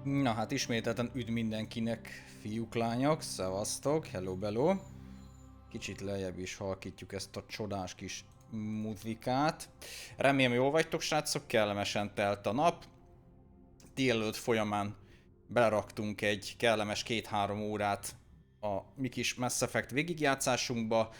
Na hát ismételten üdv mindenkinek, fiúk, lányok, szevasztok, hello bello. Kicsit lejjebb is halkítjuk ezt a csodás kis muzikát. Remélem jól vagytok, srácok, kellemesen telt a nap. Délelőtt folyamán beleraktunk egy kellemes 2-3 órát a mi kis Mass Effect végigjátszásunkba.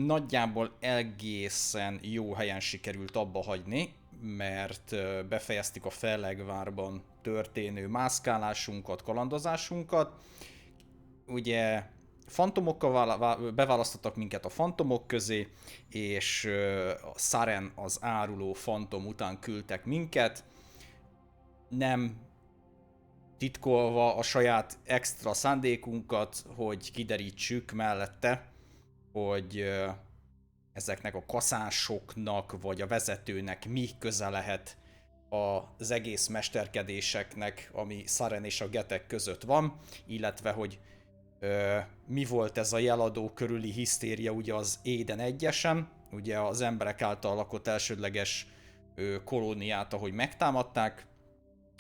Nagyjából egészen jó helyen sikerült abba hagyni, mert befejeztük a Fellegvárban történő mászkálásunkat, kalandozásunkat. Ugye fantomokkal beválasztottak minket a fantomok közé, és a Saren, az áruló fantom után küldtek minket. Nem titkolva a saját extra szándékunkat, hogy kiderítsük mellette, hogy ezeknek a kaszásoknak, vagy a vezetőnek mi köze lehet az egész mesterkedéseknek, ami Saren és a getek között van, illetve hogy mi volt ez a jeladó körüli hisztéria ugye az Éden 1-esen, ugye az emberek által lakott elsődleges kolóniát, ahogy megtámadták,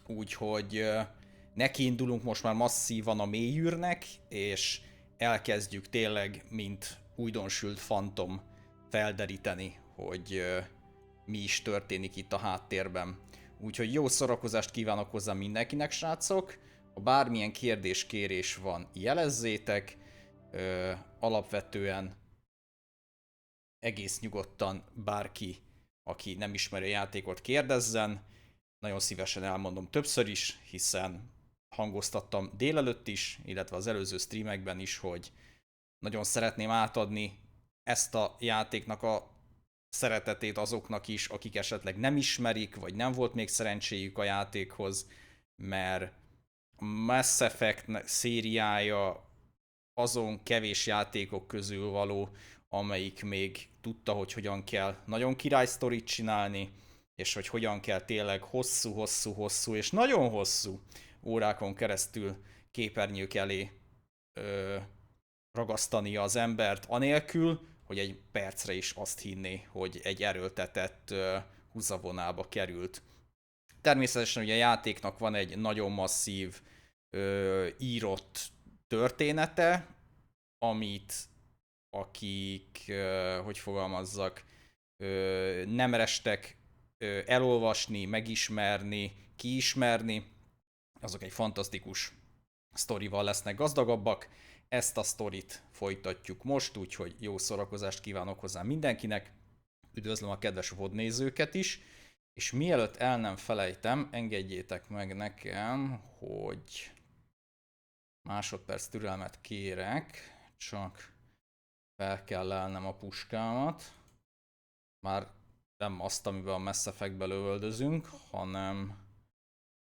úgyhogy nekiindulunk most már masszívan a mélyűrnek, és elkezdjük tényleg, mint újdonsült fantom felderíteni, hogy mi is történik itt a háttérben. Úgyhogy jó szórakozást kívánok hozzá mindenkinek, srácok! Ha bármilyen kérdés-kérés van, jelezzétek. Alapvetően egész nyugodtan bárki, aki nem ismeri a játékot, kérdezzen. Nagyon szívesen elmondom többször is, hiszen hangoztattam délelőtt is, illetve az előző streamekben is, hogy nagyon szeretném átadni ezt a játéknak a szeretetét azoknak is, akik esetleg nem ismerik, vagy nem volt még szerencséjük a játékhoz, mert Mass Effect szériája azon kevés játékok közül való, amelyik még tudta, hogy hogyan kell nagyon király sztorit csinálni, és hogy hogyan kell tényleg hosszú és nagyon hosszú órákon keresztül képernyők elé ragasztani az embert, anélkül, hogy egy percre is azt hinné, hogy egy erőltetett húzavonába került. Természetesen ugye a játéknak van egy nagyon masszív írott története, amit akik, hogy fogalmazzak, nem restek elolvasni, megismerni, kiismerni, azok egy fantasztikus sztorival lesznek gazdagabbak. Ezt a sztorit folytatjuk most, úgyhogy jó szórakozást kívánok hozzá mindenkinek. Üdvözlöm a kedves vodnézőket is, és mielőtt el nem felejtem, engedjétek meg nekem, hogy másodperc türelmet kérek, csak fel kell lelnem a puskámat. Már nem azt, amiben a Mass Effectbe lövöldözünk, hanem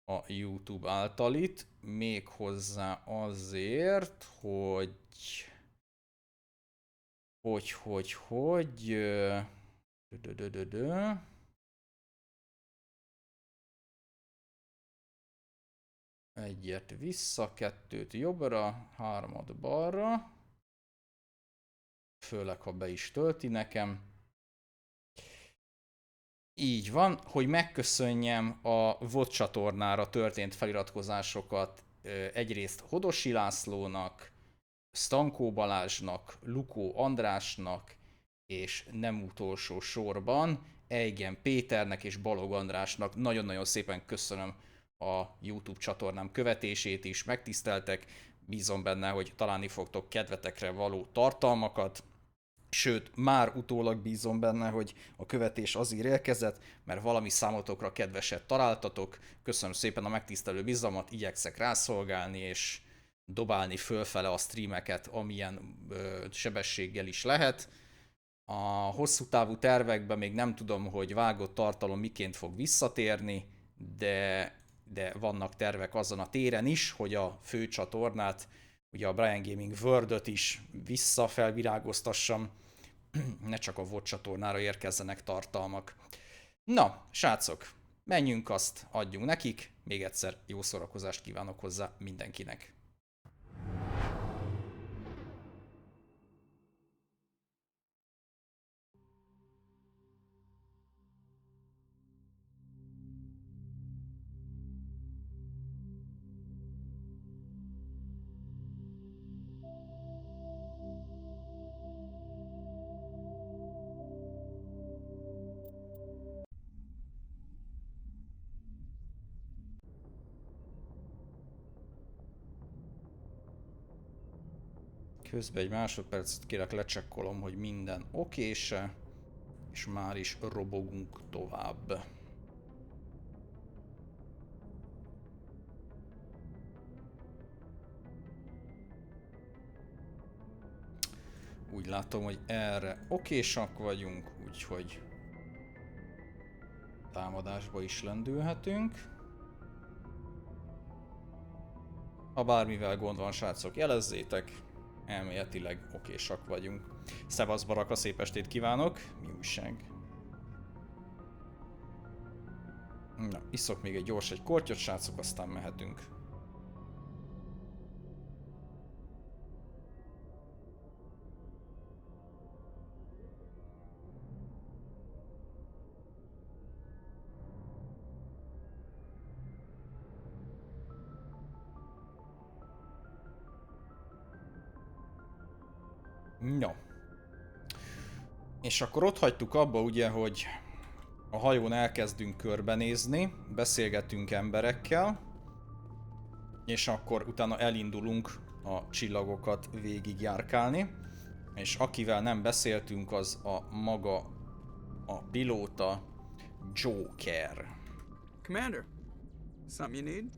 a YouTube általit, méghozzá azért, hogy egyet vissza, kettőt jobbra, hármat balra, főleg ha be is tölti nekem. Így van, hogy megköszönjem a VOD csatornára történt feliratkozásokat egyrészt Hodosi Lászlónak, Stankó Balázsnak, Lukó Andrásnak, és nem utolsó sorban Eigen Péternek és Balog Andrásnak. Nagyon-nagyon szépen köszönöm a YouTube csatornám követését is, megtiszteltek, bízom benne, hogy találni fogtok kedvetekre való tartalmakat, sőt, már utólag bízom benne, hogy a követés azért érkezett, mert valami számotokra kedveset találtatok. Köszönöm szépen a megtisztelő bizalmat, igyekszek rászolgálni, és dobálni fölfele a streameket, amilyen sebességgel is lehet. A hosszú távú tervekben még nem tudom, hogy vágott tartalom miként fog visszatérni, de vannak tervek azon a téren is, hogy a fő csatornát, ugye a Brian Gaming World-öt is visszafelvirágoztassam, ne csak a VOD csatornára érkezzenek tartalmak. Na, srácok, menjünk, azt adjunk nekik. Még egyszer jó szórakozást kívánok hozzá mindenkinek. Közben egy másodpercet kérek, lecsekkolom, hogy minden okése, és már is robogunk tovább. Úgy látom, hogy erre okésak vagyunk, úgyhogy támadásba is lendülhetünk. Ha bármivel gond van, srácok, jelezzétek. Elméletileg okésak vagyunk. Szevasz Baraka, szép estét kívánok. Mi újság? Na, iszok még egy kortyot, srácok, aztán mehetünk. No. És akkor ott hagytuk abba ugye, hogy a hajón elkezdünk körbenézni, beszélgetünk emberekkel, és akkor utána elindulunk a csillagokat végigjárkálni, és akivel nem beszéltünk, az a maga a pilóta Joker. Commander, something you need?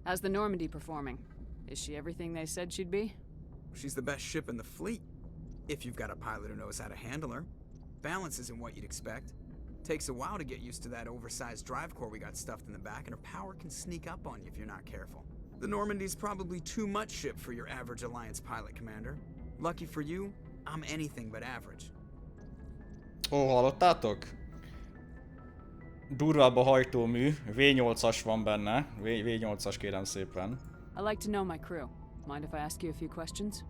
How's the Normandy performing? Is she everything they said she'd be? She's the best ship in the fleet, if you've got a pilot who knows how to handle her. Balance isn't what you'd expect. Takes a while to get used to that oversized drive core we got stuffed in the back, and her power can sneak up on you if you're not careful. The Normandy's probably too much ship for your average Alliance pilot, Commander. Lucky for you, I'm anything but average. Ó, hallottátok? Durvább a hajtómű, V8-as van benne, V8-as kérem szépen. I like to know my crew. Mind if I ask you a few questions?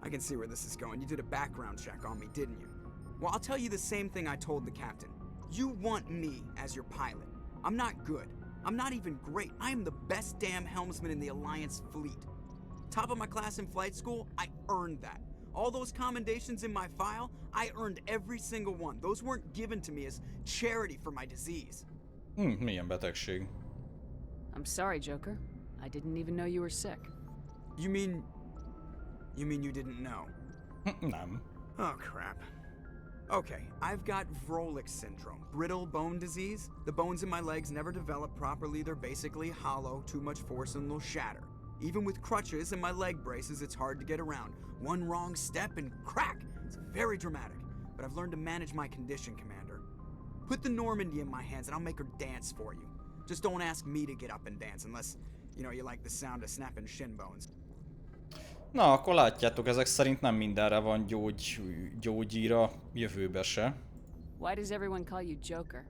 I can see where this is going. You did a background check on me, didn't you? Well, I'll tell you the same thing I told the captain. You want me as your pilot. I'm not good. I'm not even great. I am the best damn helmsman in the Alliance fleet. Top of my class in flight school, I earned that. All those commendations in my file, I earned every single one. Those weren't given to me as charity for my disease. Milyen betegség. I'm sorry, Joker. I didn't even know you were sick. You mean you didn't know? Nem. Oh, crap. Okay, I've got Vrolik syndrome, brittle bone disease. The bones in my legs never develop properly. They're basically hollow, too much force and they'll shatter. Even with crutches and my leg braces, it's hard to get around. One wrong step and crack! It's very dramatic, but I've learned to manage my condition, Commander. Put the Normandy in my hands and I'll make her dance for you. Just don't ask me to get up and dance unless, you like the sound of snapping shin bones. Na, akkor látjátok, ezek szerint nem mindenre van gyógyíra jövőbe se. Why does everyone call you Joker?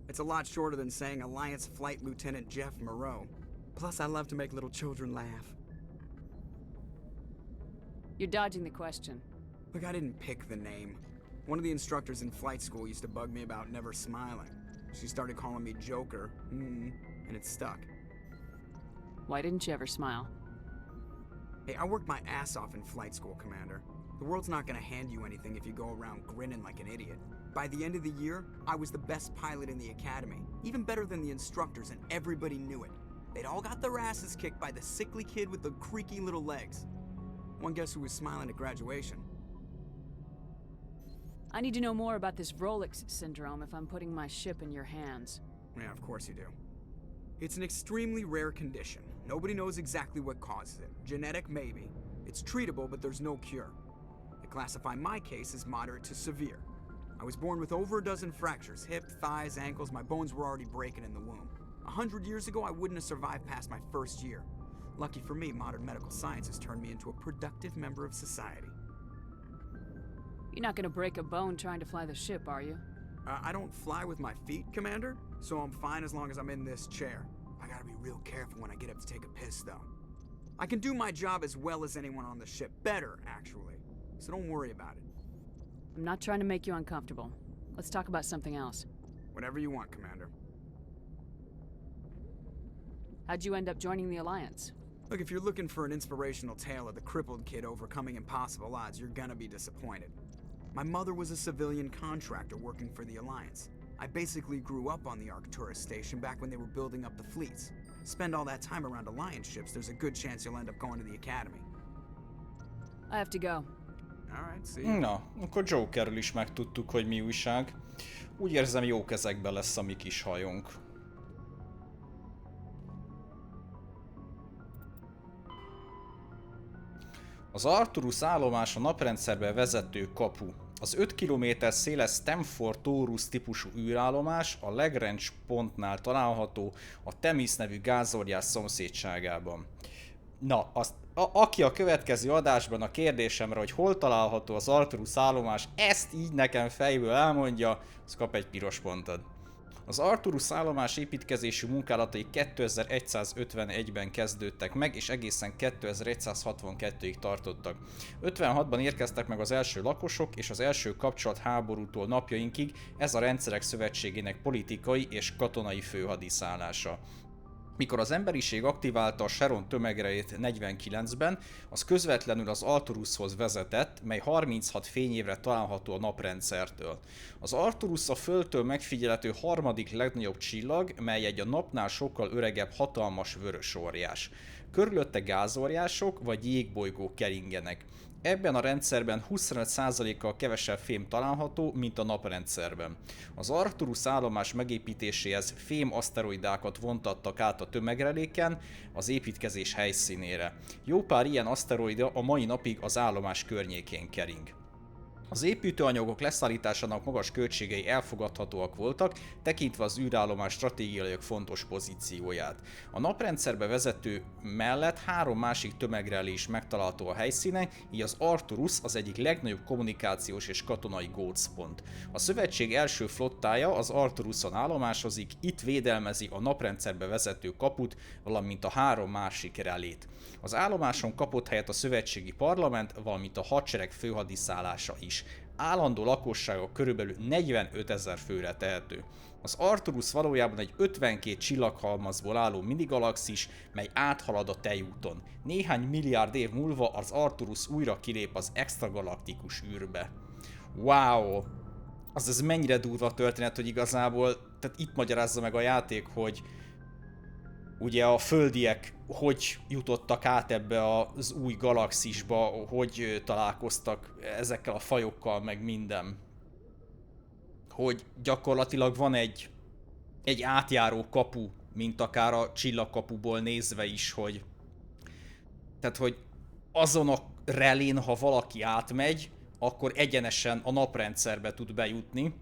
It's a lot shorter than saying Alliance Flight Lieutenant Jeff Moreau. Plus, I love to make little children laugh. You're dodging the question. Look, I didn't pick the name. One of the instructors in flight school used to bug me about never smiling. She started calling me Joker, and it stuck. Why didn't you ever smile? Hey, I worked my ass off in flight school, Commander. The world's not gonna hand you anything if you go around grinning like an idiot. By the end of the year, I was the best pilot in the academy, even better than the instructors, and everybody knew it. They'd all got their asses kicked by the sickly kid with the creaky little legs. One guess who was smiling at graduation? I need to know more about this Vrolik syndrome if I'm putting my ship in your hands. Yeah, of course you do. It's an extremely rare condition. Nobody knows exactly what causes it. Genetic, maybe. It's treatable, but there's no cure. They classify my case as moderate to severe. I was born with over a dozen fractures, hip, thighs, ankles. My bones were already breaking in the womb. 100 years ago, I wouldn't have survived past my first year. Lucky for me, modern medical science has turned me into a productive member of society. You're not gonna break a bone trying to fly the ship, are you? I don't fly with my feet, Commander, so I'm fine as long as I'm in this chair. I gotta be real careful when I get up to take a piss, though. I can do my job as well as anyone on the ship. Better, actually. So don't worry about it. I'm not trying to make you uncomfortable. Let's talk about something else. Whatever you want, Commander. How'd you end up joining the Alliance? Look, if you're looking for an inspirational tale of the crippled kid overcoming impossible odds, you're gonna be disappointed. My mother was a civilian contractor working for the Alliance. I basically grew up on the Arcturus station back when they were building up the fleets. Spend all that time around Alliance ships, there's a good chance you'll end up going to the Academy. I have to go. All right, see you. Na, akkor Jokerről is megtudtuk, hogy mi újság. Úgy érzem, jó kezekben lesz a mi kis hajónk. Az Arcturus állomás a naprendszerbe vezető kapu. Az 5 km széles Stamford Taurus típusú űrállomás a Lagrange pontnál található a Temis nevű gázóriás szomszédságában. Na, aki a következő adásban a kérdésemre, hogy hol található az Arcturus állomás, ezt így nekem fejből elmondja, az kap egy piros pontot. Az Arcturus állomás építkezési munkálatai 2151-ben kezdődtek meg, és egészen 2162-ig tartottak. 56-ban érkeztek meg az első lakosok, és az első kapcsolatháborútól napjainkig ez a rendszerek szövetségének politikai és katonai főhadiszállása. Mikor az emberiség aktiválta a Sharon tömegrejét 49-ben, az közvetlenül az Arcturushoz vezetett, mely 36 fényévre található a naprendszertől. Az Arcturus a Földtől megfigyelhető harmadik legnagyobb csillag, mely egy a napnál sokkal öregebb hatalmas vörös óriás. Körülötte gázóriások vagy jégbolygók keringenek. Ebben a rendszerben 25%-kal kevesebb fém található, mint a naprendszerben. Az Arcturus állomás megépítéséhez fém aszteroidákat vontattak át a tömegreléken az építkezés helyszínére. Jó pár ilyen aszteroida a mai napig az állomás környékén kering. Az építőanyagok leszállításának magas költségei elfogadhatóak voltak, tekintve az űrállomás stratégiailag fontos pozícióját. A naprendszerbe vezető mellett 3 másik tömegrelé is megtalálható a helyszínen, így az Arcturus az egyik legnagyobb kommunikációs és katonai gócpont. A szövetség első flottája az Arcturuson állomásozik, itt védelmezi a naprendszerbe vezető kaput, valamint a 3 másik relét. Az állomáson kapott helyet a szövetségi parlament, valamint a hadsereg főhadiszállása is. Állandó lakossága körülbelül 45 000 főre tehető. Az Arcturus valójában egy 52 csillaghalmazból álló minigalaxis, mely áthalad a tejúton. Néhány milliárd év múlva az Arcturus újra kilép az extragalaktikus űrbe. Wow! Ez mennyire durva történet, hogy igazából, tehát itt magyarázza meg a játék, hogy ugye a földiek hogy jutottak át ebbe az új galaxisba, hogy találkoztak ezekkel a fajokkal, meg minden. Hogy gyakorlatilag van egy átjáró kapu, mint akár a csillagkapuból nézve is, hogy tehát, hogy azon a relén, ha valaki átmegy, akkor egyenesen a naprendszerbe tud bejutni,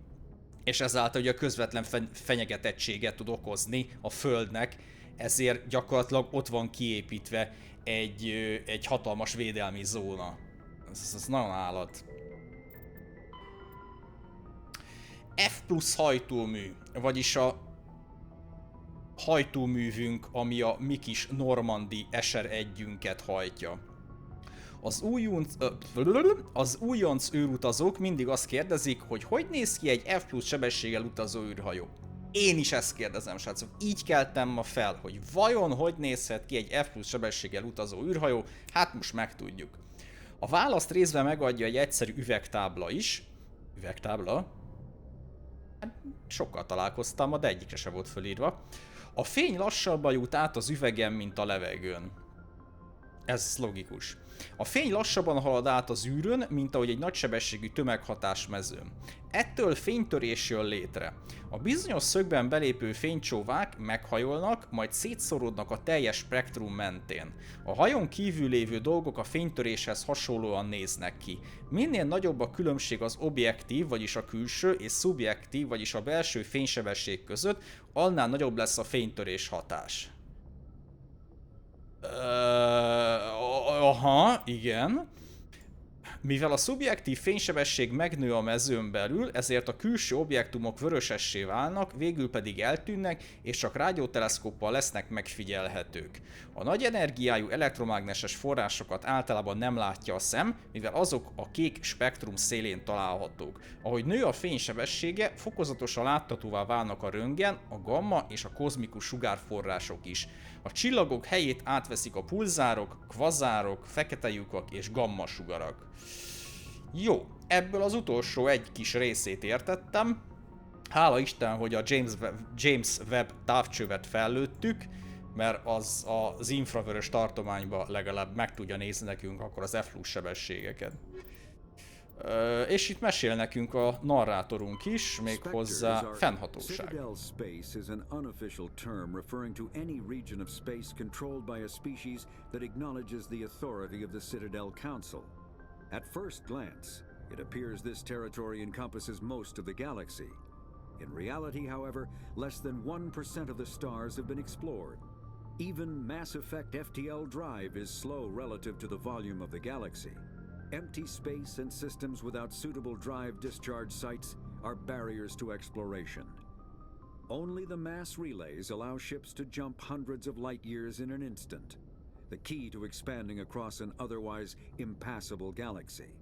és ezáltal ugye közvetlen fenyegetettséget tud okozni a Földnek, ezért gyakorlatilag ott van kiépítve egy hatalmas védelmi zóna. Ez nagyon állat. F+ hajtómű, vagyis a hajtóművünk, ami a mi kis normandi SR1-ünket hajtja. Az újonc űrutazók mindig azt kérdezik, hogy néz ki egy F+ sebességgel utazó űrhajó. Én is ezt kérdezem, srácok. Így keltem ma fel, hogy vajon hogy nézhet ki egy F+ sebességgel utazó űrhajó? Hát most megtudjuk. A választ részben megadja egy egyszerű üvegtábla is. Üvegtábla? Hát, sokkal találkoztam, de egyikre se volt fölírva. A fény lassabban jut át az üvegen, mint a levegőn. Ez logikus. A fény lassabban halad át az űrön, mint ahogy egy nagysebességű tömeghatás mezőn. Ettől fénytörés jön létre. A bizonyos szögben belépő fénycsóvák meghajolnak, majd szétszorodnak a teljes spektrum mentén. A hajón kívül lévő dolgok a fénytöréshez hasonlóan néznek ki. Minél nagyobb a különbség az objektív, vagyis a külső, és szubjektív, vagyis a belső fénysebesség között, annál nagyobb lesz a fénytörés hatás. Aha, igen. Mivel a szubjektív fénysebesség megnő a mezőn belül, ezért a külső objektumok vörösessé válnak, végül pedig eltűnnek, és csak rádióteleszkóppal lesznek megfigyelhetők. A nagy energiájú elektromágneses forrásokat általában nem látja a szem, mivel azok a kék spektrum szélén találhatók. Ahogy nő a fénysebessége, fokozatosan láthatóvá válnak a röntgen, a gamma és a kozmikus sugárforrások is. A csillagok helyét átveszik a pulzárok, kvazárok, fekete lyukak és gamma sugarak. Jó, ebből az utolsó egy kis részét értettem. Hála Isten, hogy a James Webb távcsövet fellőttük, mert az az infravörös tartományba legalább meg tudja nézni nekünk akkor az F+ sebességeket. És itt mesél nekünk a narrátorunk is, még hozzá fennhatóság. Citadel space is an unofficial term referring to any region of space controlled by a species that acknowledges the authority of the Citadel Council. At first glance, it appears this territory encompasses most of the galaxy. In reality, however, less than 1% of the stars have been explored. Even Mass Effect FTL drive is slow relative to the volume of the galaxy. Empty space and systems without suitable drive discharge sites are barriers to exploration. Only the mass relays allow ships to jump hundreds of light years in an instant, the key to expanding across an otherwise impassable galaxy.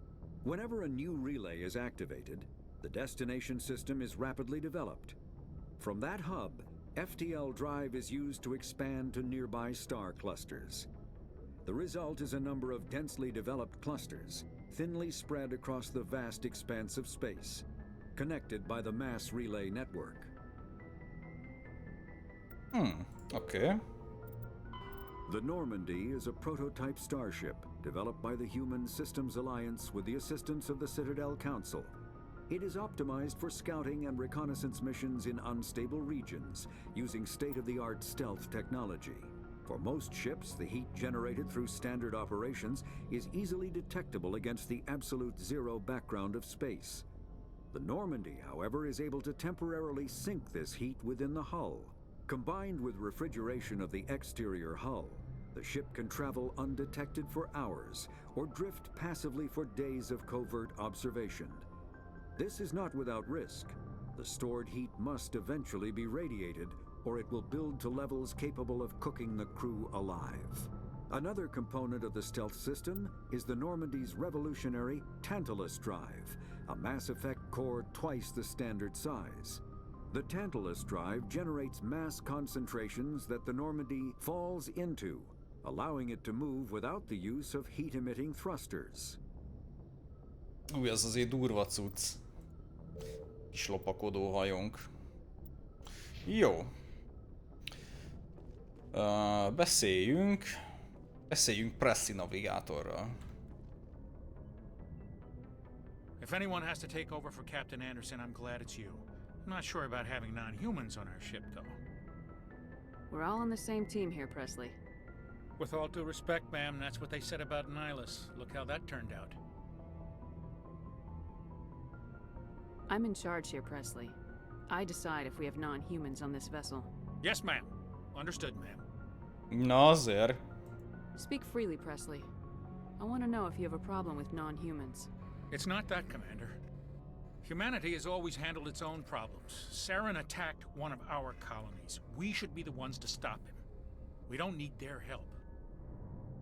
Whenever a new relay is activated, the destination system is rapidly developed. From that hub, FTL drive is used to expand to nearby star clusters. The result is a number of densely developed clusters, thinly spread across the vast expanse of space, connected by the mass relay network. Okay. The Normandy is a prototype starship developed by the Human Systems Alliance with the assistance of the Citadel Council. It is optimized for scouting and reconnaissance missions in unstable regions using state-of-the-art stealth technology. For most ships, the heat generated through standard operations is easily detectable against the absolute zero background of space. The Normandy, however, is able to temporarily sink this heat within the hull. Combined with refrigeration of the exterior hull, the ship can travel undetected for hours or drift passively for days of covert observation. This is not without risk. The stored heat must eventually be radiated, or it will build to levels capable of cooking the crew alive. Another component of the stealth system is the Normandy's revolutionary Tantalus drive, a Mass Effect core twice the standard size. The Tantalus drive generates mass concentrations that the Normandy falls into, allowing it to move without the use of heat-emitting thrusters. Új, ez azért durva cucc. Kis lopakodó hajónk. Jó. Beszéljünk Pressy navigátorral. If anyone has to take over for Captain Anderson, I'm glad it's you. I'm not sure about having non-humans on our ship, though. We're all on the same team here, Presley. With all due respect, ma'am, that's what they said about Nihilus. Look how that turned out. I'm in charge here, Presley. I decide if we have non-humans on this vessel. Yes, ma'am. Understood, ma'am. Na azért. Speak freely, Presley. I want to know if you have a problem with non-humans. It's not that, Commander. Humanity has always handled its own problems. Saren attacked one of our colonies. We should be the ones to stop him. We don't need their help.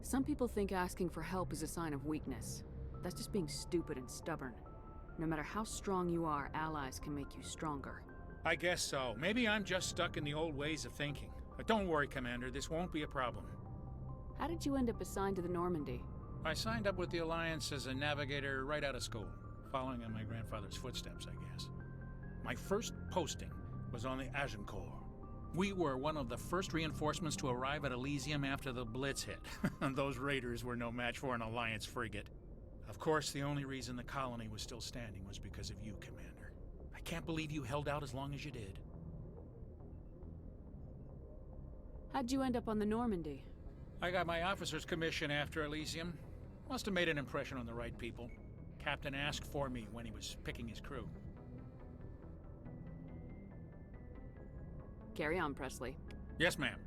Some people think asking for help is a sign of weakness. That's just being stupid and stubborn. No matter how strong you are, allies can make you stronger. I guess so. Maybe I'm just stuck in the old ways of thinking. But don't worry, Commander, this won't be a problem. How did you end up assigned to the Normandy? I signed up with the Alliance as a navigator right out of school, following in my grandfather's footsteps, I guess. My first posting was on the Agincourt. We were one of the first reinforcements to arrive at Elysium after the Blitz hit. And those raiders were no match for an Alliance frigate. Of course, the only reason the colony was still standing was because of you, Commander. I can't believe you held out as long as you did. How'd you end up on the Normandy? I got my officer's commission after Elysium. Must have made an impression on the right people. Captain asked for me when he was picking his crew. Carry on, Presley. Yes, ma'am.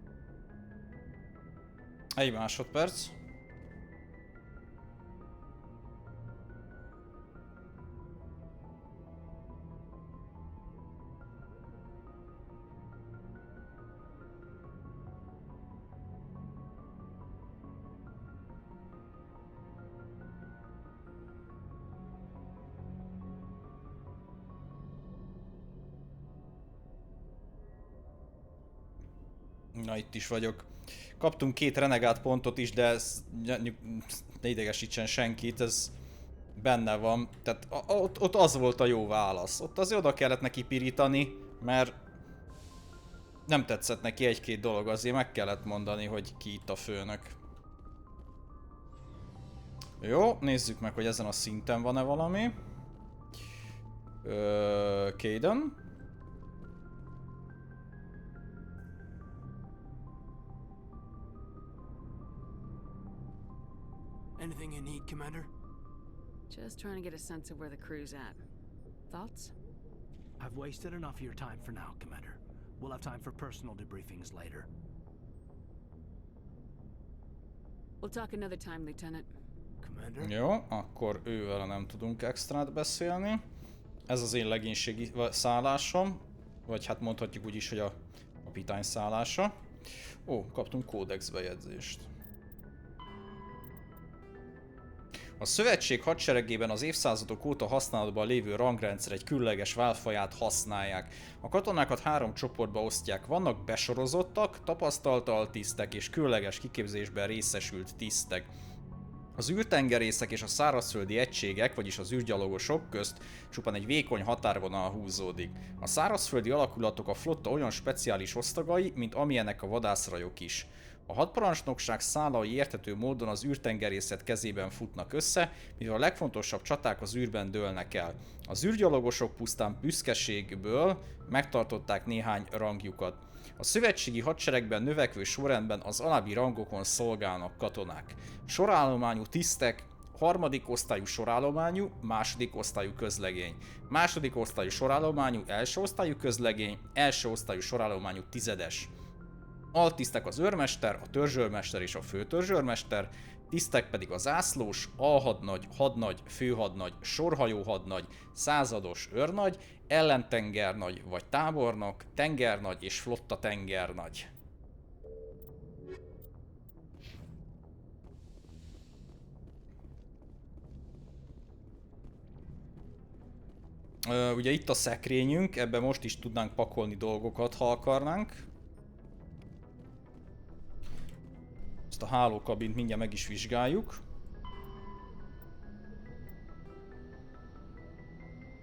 Egy másodperc. Na, itt is vagyok. Kaptunk 2 renegát pontot is, de ez, ne idegesítsen senkit, ez benne van. Tehát ott az volt a jó válasz. Ott azért oda kellett neki pirítani, mert Nem tetszett neki egy-két dolog, azért meg kellett mondani, hogy ki itt a főnök. Jó, nézzük meg, hogy ezen a szinten van-e valami. Caden. Anything you need, Commander? Just trying to get a sense of where the crew's at. Thoughts? I've wasted enough of your time for now, Commander. We'll have time for personal debriefings later. We'll talk another time, Lieutenant. Commander? Jó, akkor ővel nem tudunk extrát beszélni. Ez az én legénységi szállásom. Vagy hát mondhatjuk úgy is, hogy a kapitány szállása. Ó, kaptunk kódexbejegyzést. A szövetség hadseregében az évszázadok óta használatban lévő rangrendszer egy különleges válfaját használják. A katonákat 3 csoportba osztják. Vannak besorozottak, tapasztalt altisztek és különleges kiképzésben részesült tisztek. Az űrtengerészek és a szárazföldi egységek, vagyis az űrgyalogosok közt csupán egy vékony határvonal húzódik. A szárazföldi alakulatok a flotta olyan speciális osztagai, mint amilyenek a vadászrajok is. A hadparancsnokság szálai érthető módon az űrtengerészet kezében futnak össze, mivel a legfontosabb csaták az űrben dőlnek el. Az űrgyalogosok pusztán büszkeségből megtartották néhány rangjukat. A szövetségi hadseregben növekvő sorrendben az alábbi rangokon szolgálnak katonák. Sorállományú tisztek, 3. osztályú sorállományú, 2. osztályú közlegény. 2. osztályú sorállományú, 1. osztályú közlegény, 1. osztályú sorállományú tizedes. Altisztek az őrmester, a törzsőrmester és a főtörzsőrmester, tisztek pedig a zászlós, alhadnagy, hadnagy, főhadnagy, sorhajó hadnagy, százados őrnagy, ellentengernagy vagy tábornok, tengernagy és flotta tengernagy. Ugye itt a szekrényünk, ebben most is tudnánk pakolni dolgokat, ha akarnánk. Ezt a hálókabint mindjárt meg is vizsgáljuk.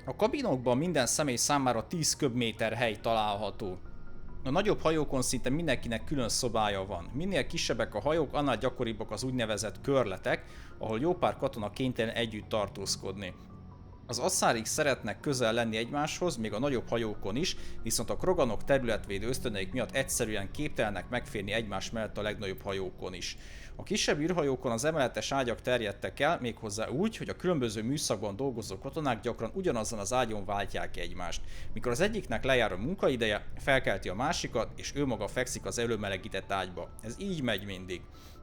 A kabinokban minden személy számára 10 köbméter hely található. A nagyobb hajókon szinte mindenkinek külön szobája van. Minél kisebbek a hajók, annál gyakoribbak az úgynevezett körletek, ahol jó pár katona kénytelen együtt tartózkodni. Az asszárik szeretnek közel lenni egymáshoz, még a nagyobb hajókon is, viszont a kroganok területvédő ösztöneik miatt egyszerűen képtelenek megférni egymás mellett a legnagyobb hajókon is. A kisebb űrhajókon az emeletes ágyak terjedtek el, méghozzá úgy, hogy a különböző műszakban dolgozó katonák gyakran ugyanazon az ágyon váltják egymást. Mikor az egyiknek lejár a munkaideje, felkelti a másikat, és ő maga fekszik az előmelegített ágyba. Ez így megy mindig.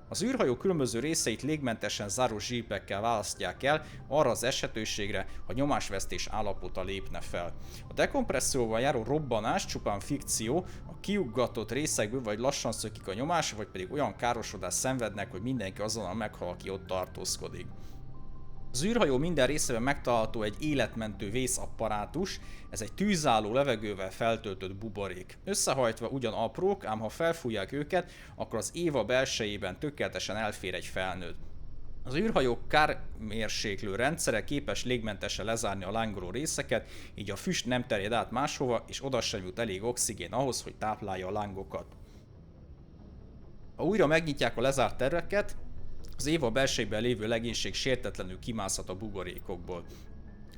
Az űrhajó különböző részeit légmentesen záró zsípekkel választják el arra az esetőségre, ha nyomásvesztés állapota lépne fel. A dekompresszióval járó robbanás csupán fikció, a kiuggatott részekből vagy lassan szökik a nyomás, vagy pedig olyan károsodást szenvednek, hogy mindenki azonnal meghal, aki ott tartózkodik. Az űrhajó minden részében megtalálható egy életmentő vészapparátus, ez egy tűzálló levegővel feltöltött buborék. Összehajtva ugyan aprók, ám ha felfújják őket, akkor az éva belsejében tökéletesen elfér egy felnőtt. Az űrhajók kármérséklő rendszere képes légmentesen lezárni a lángoló részeket, így a füst nem terjed át máshova, és oda sem jut elég oxigén ahhoz, hogy táplálja a lángokat. Ha újra megnyitják a lezárt tereket, az éva belsejében lévő legénység sértetlenül kimászhat a buborékokból.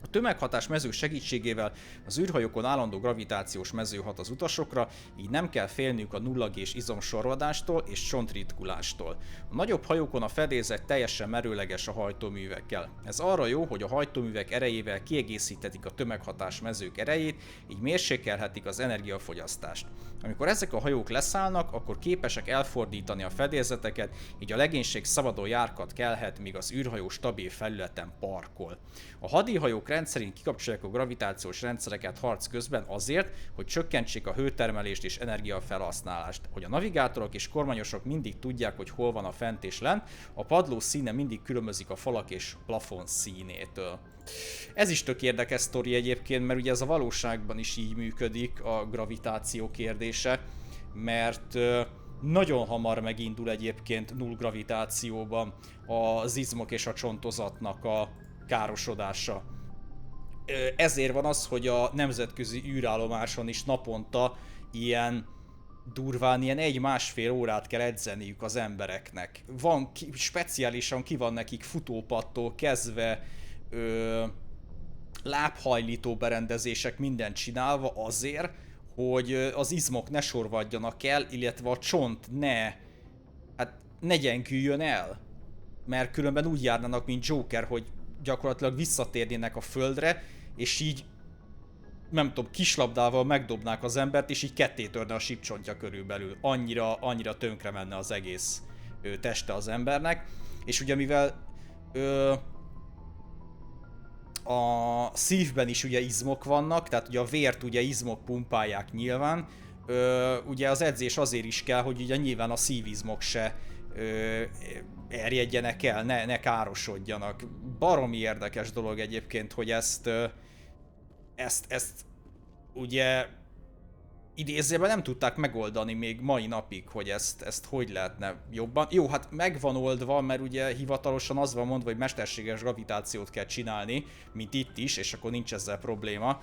A tömeghatás mező segítségével az űrhajókon állandó gravitációs mező hat az utasokra, így nem kell félniük a 0G-s izomsorvadástól és csontritkulástól. A nagyobb hajókon a fedélzet teljesen merőleges a hajtóművekkel. Ez arra jó, hogy a hajtóművek erejével kiegészíthetik a tömeghatás mezők erejét, így mérsékelhetik az energiafogyasztást. Amikor ezek a hajók leszállnak, akkor képesek elfordítani a fedélzeteket, így a legénység szabadon járkat kelhet, míg az űrhajó stabil felületen parkol. A hadihajók rendszerint kikapcsolják a gravitációs rendszereket harc közben azért, hogy csökkentsék a hőtermelést és energiafelhasználást. Hogy a navigátorok és kormányosok mindig tudják, hogy hol van a fent és lent, a padló színe mindig különbözik a falak és plafon színétől. Ez is tök érdekes sztori egyébként, mert ugye ez a valóságban is így működik, a gravitáció kérdése, mert nagyon hamar megindul egyébként null gravitációban az izmok és a csontozatnak a károsodása. Ezért van az, hogy a nemzetközi űrállomáson is naponta ilyen durván ilyen 1-1,5 órát kell edzeniük az embereknek. Speciálisan ki van nekik futópattól kezdve lábhajlító berendezések, mindent csinálva azért, hogy az izmok ne sorvadjanak el, illetve a csont ne gyengüljön el. Mert különben úgy járnának, mint Joker, hogy gyakorlatilag visszatérnének a földre, és így nem tudom, kislabdával megdobnák az embert, és így ketté törne a sípcsontja körülbelül. Annyira tönkre menne az egész teste az embernek. És ugye mivel a szívben is ugye izmok vannak, tehát ugye a vért ugye izmok pumpálják nyilván, ugye az edzés azért is kell, hogy ugye nyilván a szívizmok se erjedjenek el, ne károsodjanak. Baromi érdekes dolog egyébként, hogy ezt ugye idézőben nem tudták megoldani még mai napig, hogy ezt hogy lehetne jobban. Jó, hát meg van oldva, mert ugye hivatalosan az van mondva, hogy mesterséges gravitációt kell csinálni, mint itt is, és akkor nincs ezzel probléma.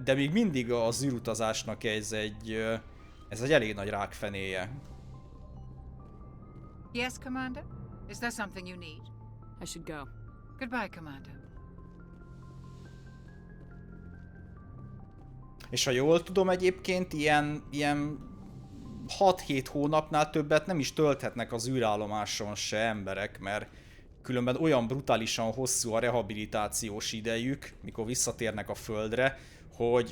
De még mindig az űrutazásnak ez egy elég nagy rákfenéje. Yes, Commander? Is there something you need? I should go. Goodbye, Commander. És ha jól tudom egyébként, ilyen 6-7 hónapnál többet nem is tölthetnek az űrállomáson se emberek, mert különben olyan brutálisan hosszú a rehabilitációs idejük, mikor visszatérnek a Földre,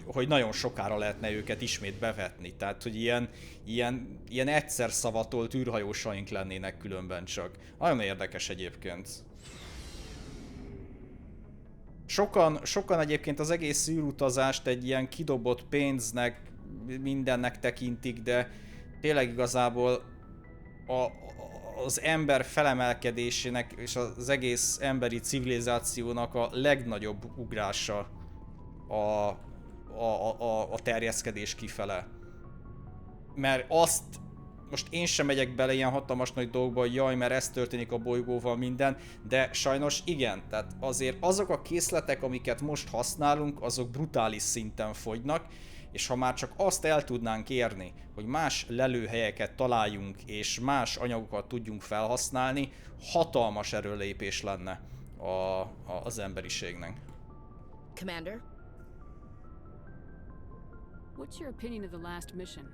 hogy nagyon sokára lehetne őket ismét bevetni. Tehát, hogy ilyen egyszer szavatolt űrhajósaink lennének különben csak. Nagyon érdekes egyébként. Sokan egyébként az egész űrutazást egy ilyen kidobott pénznek, mindennek tekintik, de tényleg igazából az ember felemelkedésének és az egész emberi civilizációnak a legnagyobb ugrása a terjeszkedés kifele. Mert azt, most én sem megyek bele ilyen hatalmas nagy dolgokba, hogy jaj, mert ez történik a bolygóval minden, de sajnos igen, tehát azért azok a készletek, amiket most használunk, azok brutális szinten fogynak, és ha már csak azt el tudnánk érni, hogy más lelőhelyeket találjunk, és más anyagokat tudjunk felhasználni, hatalmas erőlépés lenne az emberiségnek. Commander? What's your opinion of the last mission?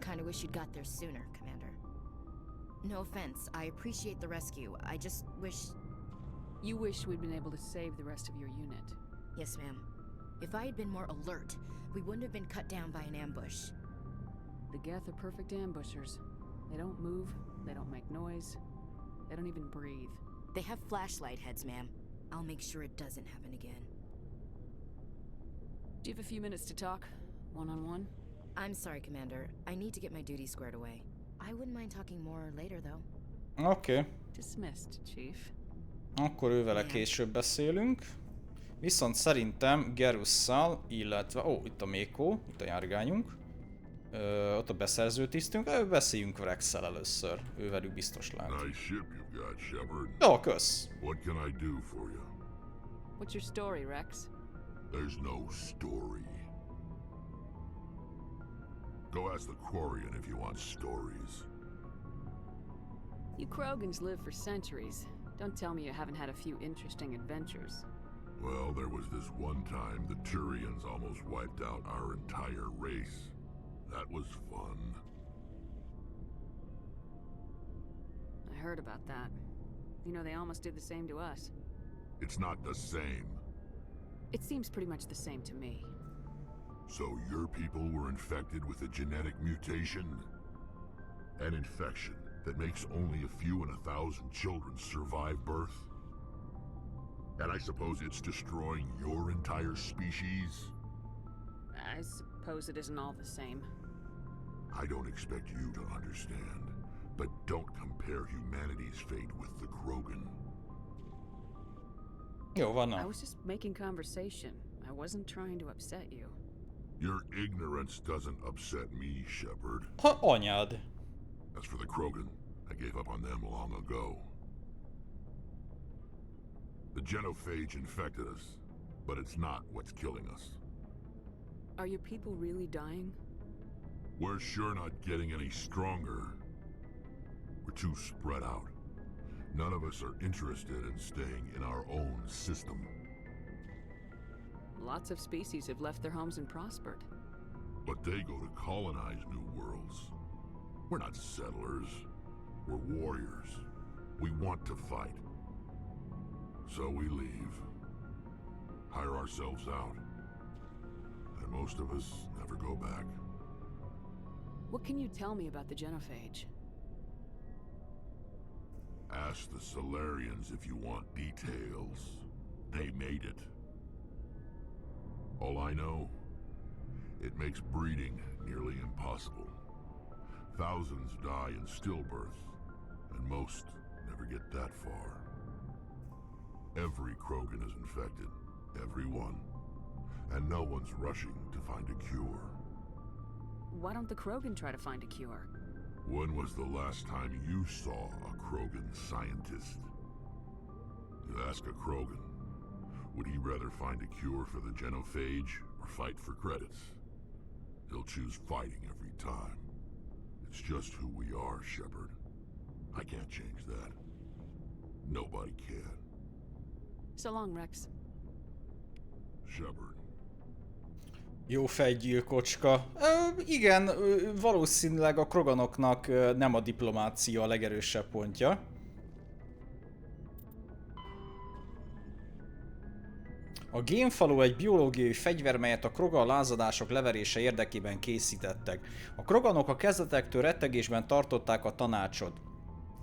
Kinda wish you'd got there sooner, Commander. No offense, I appreciate the rescue. I just wish... You wish we'd been able to save the rest of your unit. Yes, ma'am. If I had been more alert, we wouldn't have been cut down by an ambush. The Geth are perfect ambushers. They don't move, they don't make noise, they don't even breathe. They have flashlight heads, ma'am. I'll make sure it doesn't happen again. Do you have a few minutes to talk? One-on-one? I'm sorry, Commander. I need to get my duties squared away. I wouldn't mind talking more later, though. Oké. Dismissed, Chief. Akkor ővele később beszélünk. Viszont szerintem Gerusszal, illetve... Ó, itt a Mékó, itt a járgányunk. Ott a beszerző tisztünk. Beszéljünk Vrexel először. Ővelük biztos lát. Nice ship you've got, Shepard. Jó, kösz. What can I do for you? What's your story, Rex? There's no story. Go ask the Quarian if you want stories. You Krogans live for centuries. Don't tell me you haven't had a few interesting adventures. Well, there was this one time the Turians almost wiped out our entire race. That was fun. I heard about that. You know, they almost did the same to us. It's not the same. It seems pretty much the same to me. So your people were infected with a genetic mutation? An infection that makes only a few in 1,000 children survive birth? And I suppose it's destroying your entire species? I suppose it isn't all the same. I don't expect you to understand, but don't compare humanity's fate with the Krogan. Jó, van. I was just making conversation. I wasn't trying to upset you. Your ignorance doesn't upset me, Shepard. Ha anyád. As for the Krogan, I gave up on them long ago. The genophage infected us, but it's not what's killing us. Are your people really dying? We're sure not getting any stronger. We're too spread out. None of us are interested in staying in our own system. Lots of species have left their homes and prospered. But they go to colonize new worlds. We're not settlers. We're warriors. We want to fight. So we leave. Hire ourselves out. And most of us never go back. What can you tell me about the genophage? Ask the Solarians if you want details. They made it. All I know, it makes breeding nearly impossible. Thousands die in stillbirth, and most never get that far. Every Krogan is infected. Every one. And no one's rushing to find a cure. Why don't the Krogan try to find a cure? When was the last time you saw a Krogan scientist? You ask a Krogan, would he rather find a cure for the genophage or fight for credits? He'll choose fighting every time. It's just who we are, Shepard. I can't change that. Nobody can. So long, Rex. Shepard. Jó fejgyilkocska. Igen, valószínűleg a kroganoknak nem a diplomácia a legerősebb pontja. A gémfaló egy biológiai fegyver, melyet a krogan lázadások leverése érdekében készítettek. A kroganok a kezdetektől rettegésben tartották a tanácsot.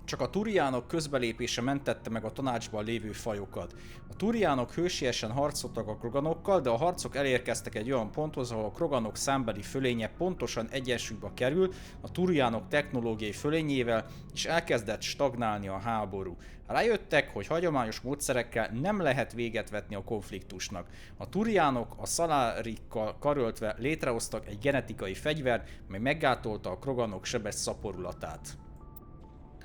Csak a turiánok közbelépése mentette meg a tanácsban lévő fajokat. A turiánok hősiesen harcoltak a kroganokkal, de a harcok elérkeztek egy olyan ponthoz, ahol a kroganok számbeli fölénye pontosan egyensúlyba kerül a turiánok technológiai fölényével, és elkezdett stagnálni a háború. Rájöttek, hogy hagyományos módszerekkel nem lehet véget vetni a konfliktusnak. A turiánok a szalárikkal karöltve létrehoztak egy genetikai fegyvert, mely meggátolta a kroganok sebes szaporulatát.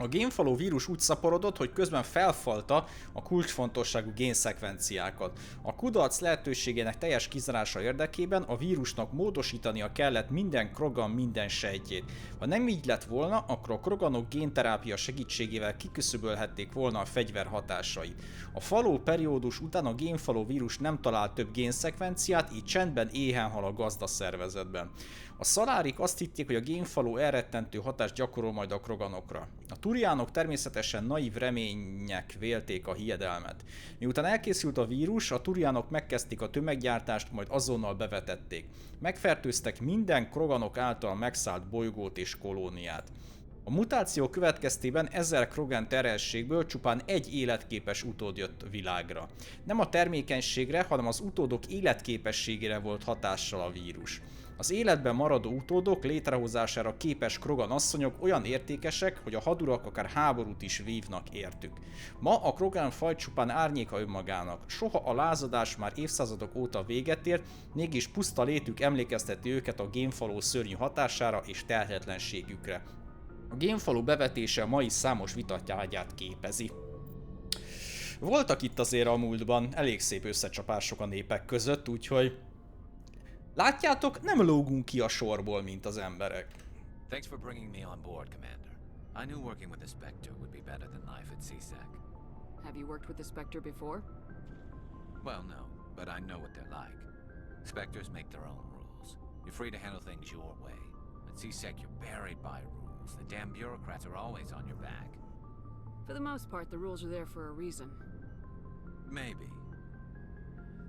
A gémfaló vírus úgy szaporodott, hogy közben felfalta a kulcsfontosságú génszekvenciákat. A kudarc lehetőségének teljes kizárása érdekében a vírusnak módosítania kellett minden krogan minden sejtjét. Ha nem így lett volna, akkor a kroganok génterápia segítségével kiküszöbölhették volna a fegyver hatásait. A faló periódus után a gémfaló vírus nem talált több génszekvenciát, így csendben éhen hal a gazdaszervezetben. A szalárik azt hitték, hogy a gémfaló elrettentő hatást gyakorol majd a kroganokra. A turiánok természetesen naív remények vélték a hiedelmet. Miután elkészült a vírus, a turiánok megkezdték a tömeggyártást, majd azonnal bevetették. Megfertőztek minden kroganok által megszállt bolygót és kolóniát. A mutáció következtében 1000 krogan terhességből csupán egy életképes utód jött világra. Nem a termékenységre, hanem az utódok életképességére volt hatással a vírus. Az életben maradó utódok létrehozására képes krogan asszonyok olyan értékesek, hogy a hadurak akár háborút is vívnak értük. Ma a krogan faj csupán árnyéka önmagának. Soha a lázadás már évszázadok óta véget ért, mégis puszta létük emlékezteti őket a gémfaló szörnyű hatására és tehetetlenségükre. A gémfalú bevetése a mai számos vitatárgyát képezi. Voltak itt azért a múltban elég szép összecsapások a népek között, úgyhogy látjátok, nem lógunk ki a sorból, mint az emberek. Thanks for bringing me on board, Commander. I knew working with the Spectre would be better than life at CSEC. Have you worked with the Spectre before? Well, no, but I know what they're like. Spectres make their own rules. You're free to handle things your way. At CSEC, you're buried by rules. The damn bureaucrats are always on your back. For the most part, the rules are there for a reason. Maybe.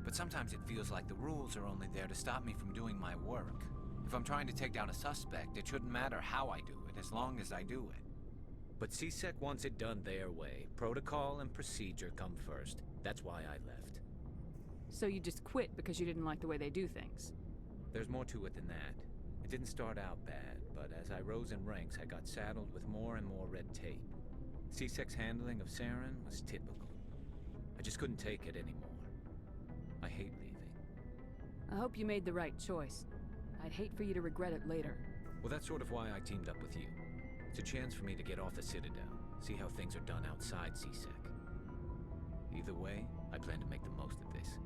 But sometimes it feels like the rules are only there to stop me from doing my work. If I'm trying to take down a suspect, it shouldn't matter how I do it, as long as I do it. But CSEC wants it done their way. Protocol and procedure come first. That's why I left. So you just quit because you didn't like the way they do things? There's more to it than that. It didn't start out bad, but as I rose in ranks, I got saddled with more and more red tape. CSEC's handling of Saren was typical. I just couldn't take it anymore. I hate leaving. I hope you made the right choice. I'd hate for you to regret it later. Well, that's sort of why I teamed up with you. It's a chance for me to get off the Citadel, see how things are done outside CSEC. Either way, I plan to make the most of this.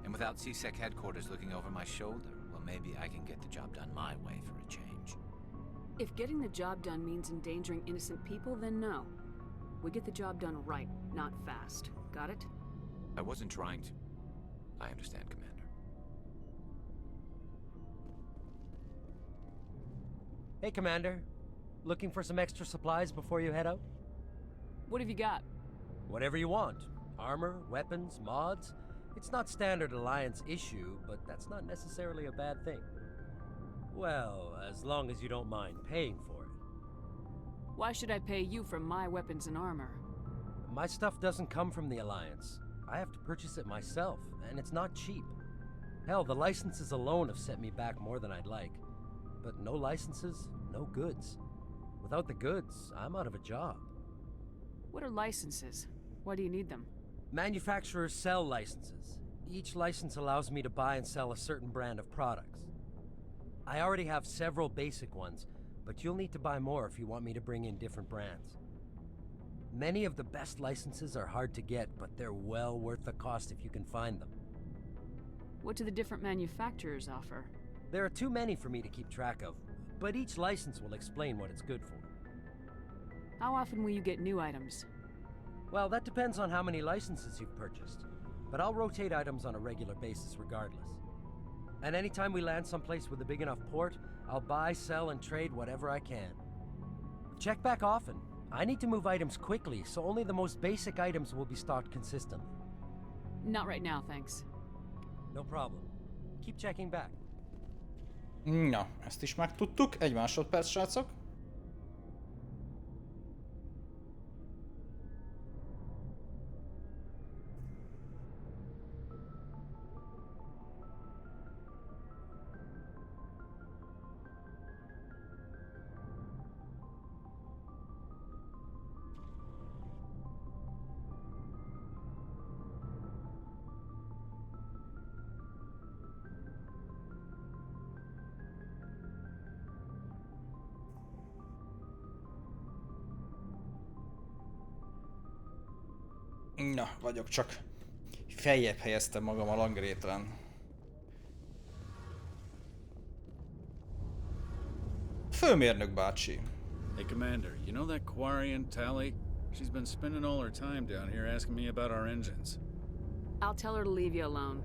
And without CSEC headquarters looking over my shoulder, well, well, maybe I can get the job done my way for a change. If getting the job done means endangering innocent people, then no. We get the job done right, not fast. Got it? I wasn't trying to... I understand, Commander. Hey, Commander. Looking for some extra supplies before you head out? What have you got? Whatever you want. Armor, weapons, mods. It's not standard Alliance issue, but that's not necessarily a bad thing. Well, as long as you don't mind paying for it. Why should I pay you for my weapons and armor? My stuff doesn't come from the Alliance. I have to purchase it myself, and it's not cheap. Hell, the licenses alone have set me back more than I'd like. But no licenses, no goods. Without the goods, I'm out of a job. What are licenses? Why do you need them? Manufacturers sell licenses. Each license allows me to buy and sell a certain brand of products. I already have several basic ones, but you'll need to buy more if you want me to bring in different brands. Many of the best licenses are hard to get, but they're well worth the cost if you can find them. What do the different manufacturers offer? There are too many for me to keep track of, but each license will explain what it's good for. How often will you get new items? Well, that depends on how many licenses you've purchased, but I'll rotate items on a regular basis regardless. And anytime we land someplace with a big enough port, I'll buy, sell, and trade whatever I can. Check back often. I need to move items quickly, so only the most basic items will be stocked consistently. Not right now, thanks. No problem. Keep checking back. Na, ezt is megtudtuk. Egy másodperc, srácok. Na, vagyok csak feljebb helyeztem magam a langrétlen. Főmérnök bácsi. Hey, Commander, you know that Quarian Tally? She's been spending all her time down here asking me about our engines. I'll tell her to leave you alone.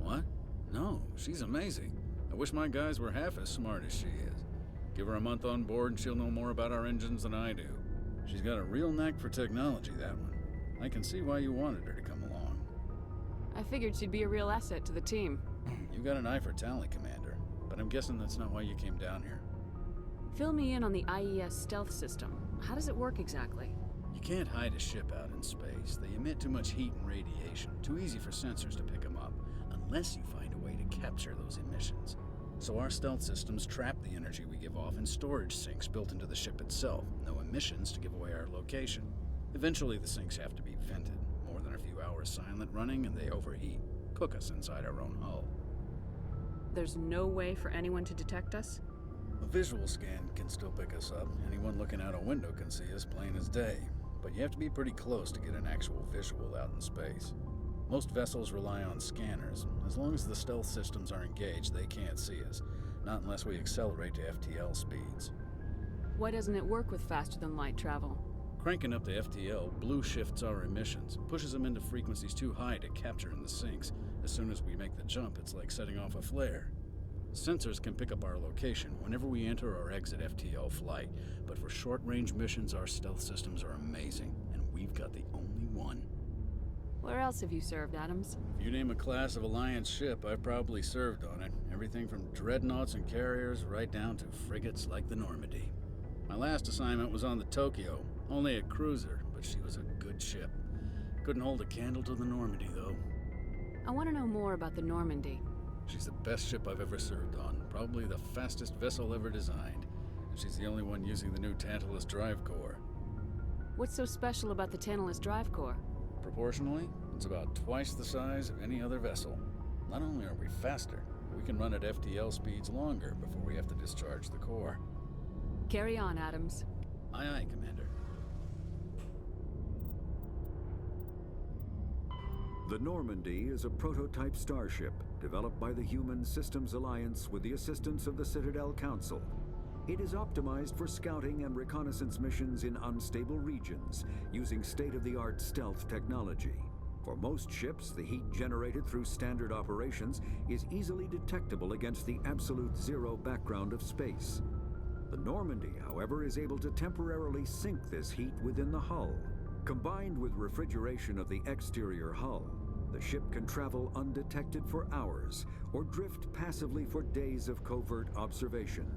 What? No, she's amazing. I wish my guys were half as smart as she is. Give her a month on board and she'll know more about our engines than I do. She's got a real knack for technology, that one. I can see why you wanted her to come along. I figured she'd be a real asset to the team. You got an eye for Tally, Commander, but I'm guessing that's not why you came down here. Fill me in on the IES stealth system. How does it work exactly? You can't hide a ship out in space. They emit too much heat and radiation. Too easy for sensors to pick them up, unless you find a way to capture those emissions. So our stealth systems trap the energy we give off in storage sinks built into the ship itself. No emissions to give away our location. Eventually the sinks have to be vented. More than a few hours silent running and they overheat. Cook us inside our own hull. There's no way for anyone to detect us? A visual scan can still pick us up. Anyone looking out a window can see us plain as day. But you have to be pretty close to get an actual visual out in space. Most vessels rely on scanners. As long as the stealth systems are engaged, they can't see us. Not unless we accelerate to FTL speeds. Why doesn't it work with faster than light travel? Cranking up the FTL blue shifts our emissions, pushes them into frequencies too high to capture in the sinks. As soon as we make the jump, it's like setting off a flare. Sensors can pick up our location whenever we enter or exit FTL flight, but for short-range missions, our stealth systems are amazing, and we've got the only one. Where else have you served, Adams? If you name a class of Alliance ship, I've probably served on it. Everything from dreadnoughts and carriers right down to frigates like the Normandy. My last assignment was on the Tokyo, only a cruiser, but she was a good ship. Couldn't hold a candle to the Normandy, though. I want to know more about the Normandy. She's the best ship I've ever served on, probably the fastest vessel ever designed. And she's the only one using the new Tantalus drive core. What's so special about the Tantalus drive core? Proportionally, it's about twice the size of any other vessel. Not only are we faster, we can run at FTL speeds longer before we have to discharge the core. Carry on, Adams. Aye, aye, Commander. The Normandy is a prototype starship developed by the Human Systems Alliance with the assistance of the Citadel Council. It is optimized for scouting and reconnaissance missions in unstable regions, using state-of-the-art stealth technology. For most ships, the heat generated through standard operations is easily detectable against the absolute zero background of space. The Normandy, however, is able to temporarily sink this heat within the hull. Combined with refrigeration of the exterior hull, the ship can travel undetected for hours or drift passively for days of covert observation.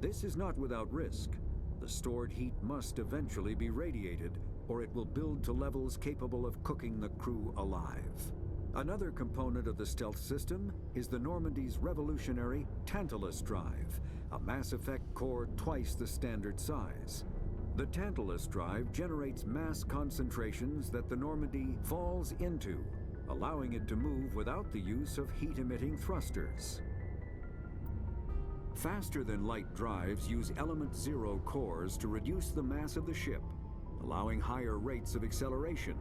This is not without risk. The stored heat must eventually be radiated, or it will build to levels capable of cooking the crew alive. Another component of the stealth system is the Normandy's revolutionary Tantalus drive, a Mass Effect core twice the standard size. The Tantalus drive generates mass concentrations that the Normandy falls into, allowing it to move without the use of heat-emitting thrusters. Faster-than-light drives use element zero cores to reduce the mass of the ship, allowing higher rates of acceleration.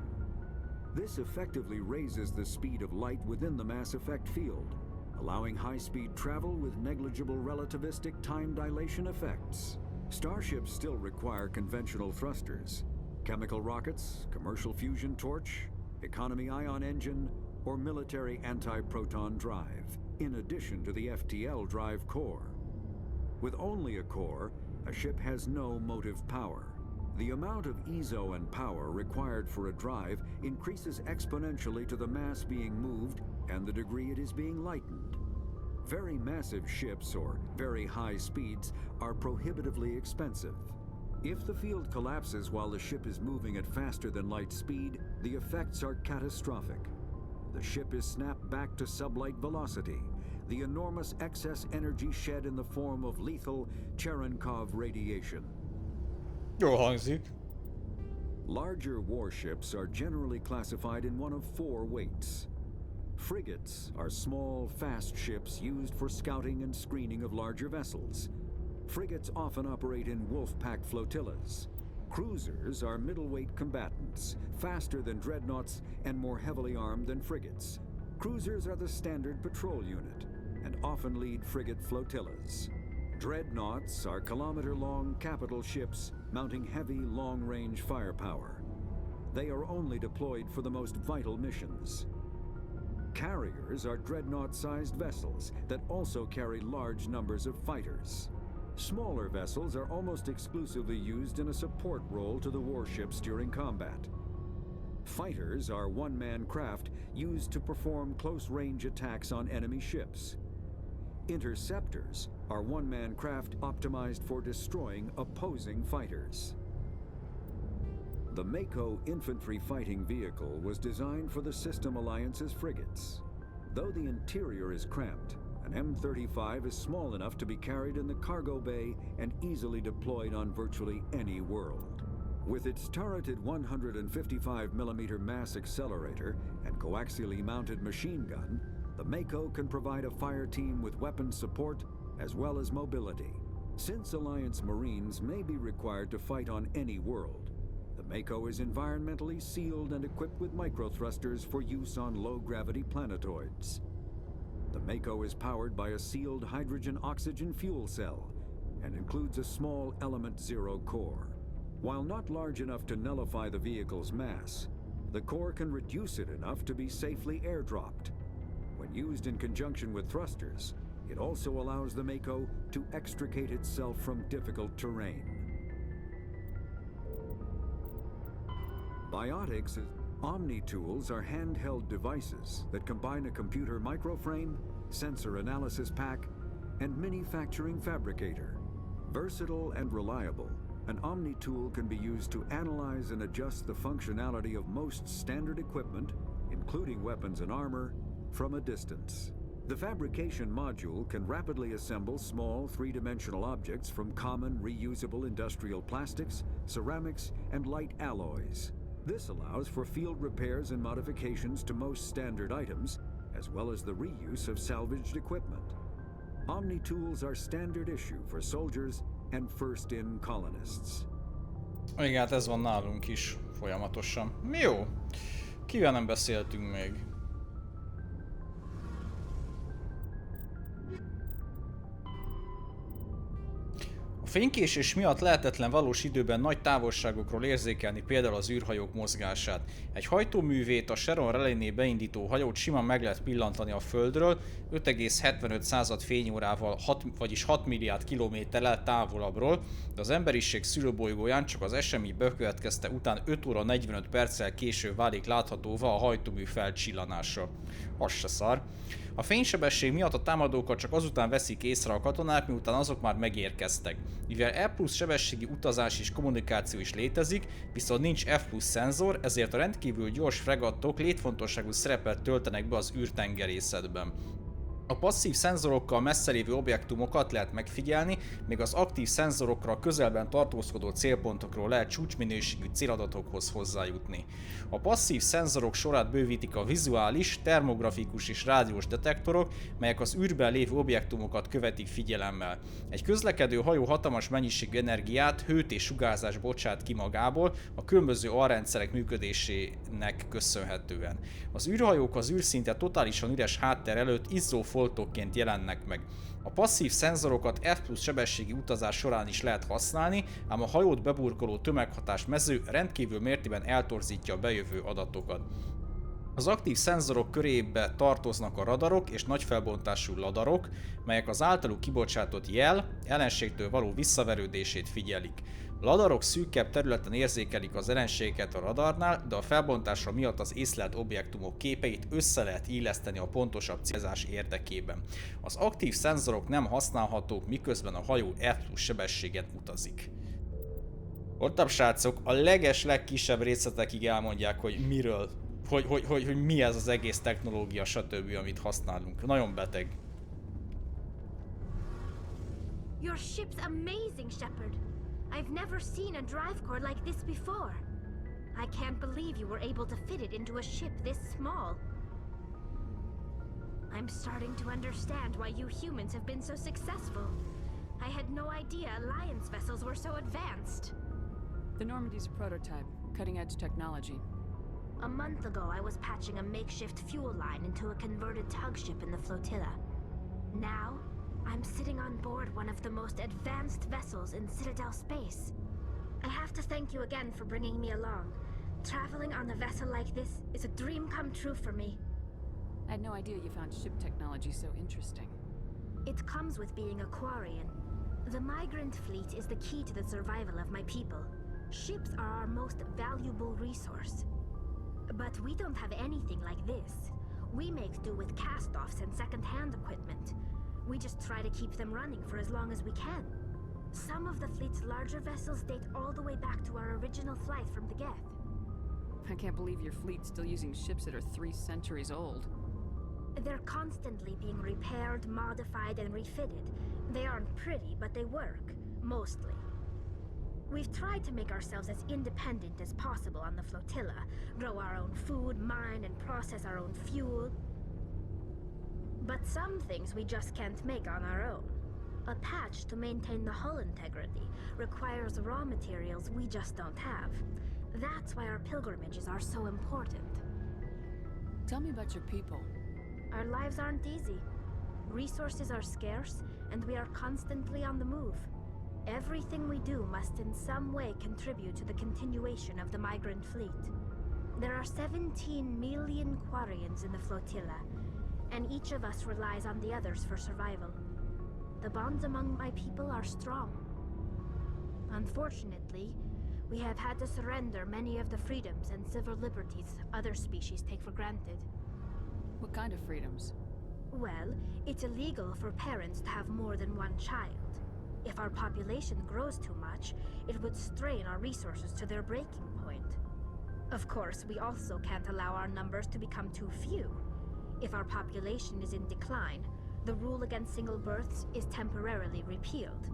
This effectively raises the speed of light within the Mass Effect field, allowing high-speed travel with negligible relativistic time dilation effects. Starships still require conventional thrusters, chemical rockets, commercial fusion torch, economy ion engine, or military anti-proton drive, in addition to the FTL drive core. With only a core, a ship has no motive power. The amount of ESO and power required for a drive increases exponentially to the mass being moved and the degree it is being lightened. Very massive ships or very high speeds are prohibitively expensive. If the field collapses while the ship is moving at faster than light speed, the effects are catastrophic. The ship is snapped back to sublight velocity, the enormous excess energy shed in the form of lethal Cherenkov radiation. Jól hangzik. Larger warships are generally classified in one of four weights. Frigates are small, fast ships used for scouting and screening of larger vessels. Frigates often operate in wolf pack flotillas. Cruisers are middleweight combatants, faster than dreadnoughts and more heavily armed than frigates. Cruisers are the standard patrol unit and often lead frigate flotillas. Dreadnoughts are kilometer-long capital ships mounting heavy, long-range firepower. They are only deployed for the most vital missions. Carriers are dreadnought-sized vessels that also carry large numbers of fighters. Smaller vessels are almost exclusively used in a support role to the warships during combat. Fighters are one-man craft used to perform close-range attacks on enemy ships. Interceptors are one-man craft optimized for destroying opposing fighters. The Mako infantry fighting vehicle was designed for the System Alliance's frigates. Though the interior is cramped, an M35 is small enough to be carried in the cargo bay and easily deployed on virtually any world. With its turreted 155mm mass accelerator and coaxially mounted machine gun, the Mako can provide a fire team with weapon support as well as mobility. Since Alliance Marines may be required to fight on any world, the Mako is environmentally sealed and equipped with microthrusters for use on low-gravity planetoids. The Mako is powered by a sealed hydrogen-oxygen fuel cell and includes a small Element Zero core. While not large enough to nullify the vehicle's mass, the core can reduce it enough to be safely airdropped. When used in conjunction with thrusters, it also allows the Mako to extricate itself from difficult terrain. Biotics Omni-tools are handheld devices that combine a computer microframe, sensor analysis pack, and manufacturing fabricator. Versatile and reliable, an Omni-tool can be used to analyze and adjust the functionality of most standard equipment, including weapons and armor, from a distance. The fabrication module can rapidly assemble small three-dimensional objects from common reusable industrial plastics, ceramics, and light alloys. This allows for field repairs and modifications to most standard items, as well as the reuse of salvaged equipment. Omni-tools are standard issue for soldiers and first-in colonists. Igen, hát ez van nálunk is folyamatosan. Jó, kivel nem beszéltünk még? fénykésés miatt lehetetlen valós időben nagy távolságokról érzékelni például az űrhajók mozgását. Egy hajtóművét, a Sharon Relay-nél beindító hajót simán meg lehet pillantani a Földről 5,75 fényórával, vagyis 6 milliárd kilométerrel távolabbról, de az emberiség szülőbolygóján csak az esemény bekövetkezte után 5 óra 45 perccel később válik láthatóvá a hajtómű felcsillanása. Az se szar. A fénysebesség miatt a támadókat csak azután veszik észre a katonák, miután azok már megérkeztek. Mivel E+ sebességi utazás és kommunikáció is létezik, viszont nincs F+ szenzor, ezért a rendkívül gyors fregattok létfontosságú szerepet töltenek be az űrtengerészetben. A passzív szenzorokkal messze lévő objektumokat lehet megfigyelni, míg az aktív szenzorokra a közelben tartózkodó célpontokról lehet csúcsminőségű céladatokhoz hozzájutni. A passzív szenzorok sorát bővítik a vizuális, termografikus és rádiós detektorok, melyek az űrben lévő objektumokat követik figyelemmel. Egy közlekedő hajó hatalmas mennyiségű energiát, hőt és sugárzást bocsát ki magából a különböző alrendszerek működésének köszönhetően. Az űrhajók az űrszinte totálisan üres háttér előtt izzó foltokként jelennek meg. A passzív szenzorokat F+ sebességi utazás során is lehet használni, ám a hajót beburkoló tömeghatás mező rendkívül mértékben eltorzítja a bejövő adatokat. Az aktív szenzorok körébe tartoznak a radarok és nagyfelbontású ladarok, melyek az általuk kibocsátott jel ellenségtől való visszaverődését figyelik. A ladarok szűkebb területen érzékelik az ellenségeket a radarnál, de a felbontása miatt az észlelt objektumok képeit össze lehet illeszteni a pontosabb célzás érdekében. Az aktív szenzorok nem használhatók, miközben a hajó F+ sebességen utazik. Ott srácok, a legkisebb részletekig elmondják, hogy miről, hogy mi ez az egész technológia, stb. Amit használunk. Nagyon beteg. Your ship's amazing, Shepard. I've never seen a drive core like this before. I can't believe you were able to fit it into a ship this small. I'm starting to understand why you humans have been so successful. I had no idea Alliance vessels were so advanced. The Normandy's a prototype, cutting-edge technology. A month ago, I was patching a makeshift fuel line into a converted tug ship in the flotilla. Now, I'm sitting on board one of the most advanced vessels in Citadel space. I have to thank you again for bringing me along. Traveling on a vessel like this is a dream come true for me. I had no idea you found ship technology so interesting. It comes with being a Quarian. The migrant fleet is the key to the survival of my people. Ships are our most valuable resource. But we don't have anything like this. We make do with cast-offs and second-hand equipment. We just try to keep them running for as long as we can. Some of the fleet's larger vessels date all the way back to our original flight from the Geth. I can't believe your fleet's still using ships that are 3 centuries old. They're constantly being repaired, modified, and refitted. They aren't pretty, but they work. Mostly. We've tried to make ourselves as independent as possible on the flotilla, grow our own food, mine, and process our own fuel. But some things we just can't make on our own. A patch to maintain the hull integrity requires raw materials we just don't have. That's why our pilgrimages are so important. Tell me about your people. Our lives aren't easy. Resources are scarce, and we are constantly on the move. Everything we do must in some way contribute to the continuation of the migrant fleet. There are 17 million Quarians in the flotilla, and each of us relies on the others for survival. The bonds among my people are strong. Unfortunately, we have had to surrender many of the freedoms and civil liberties other species take for granted. What kind of freedoms? Well, it's illegal for parents to have more than one child. If our population grows too much, it would strain our resources to their breaking point. Of course, we also can't allow our numbers to become too few. If our population is in decline, the rule against single births is temporarily repealed.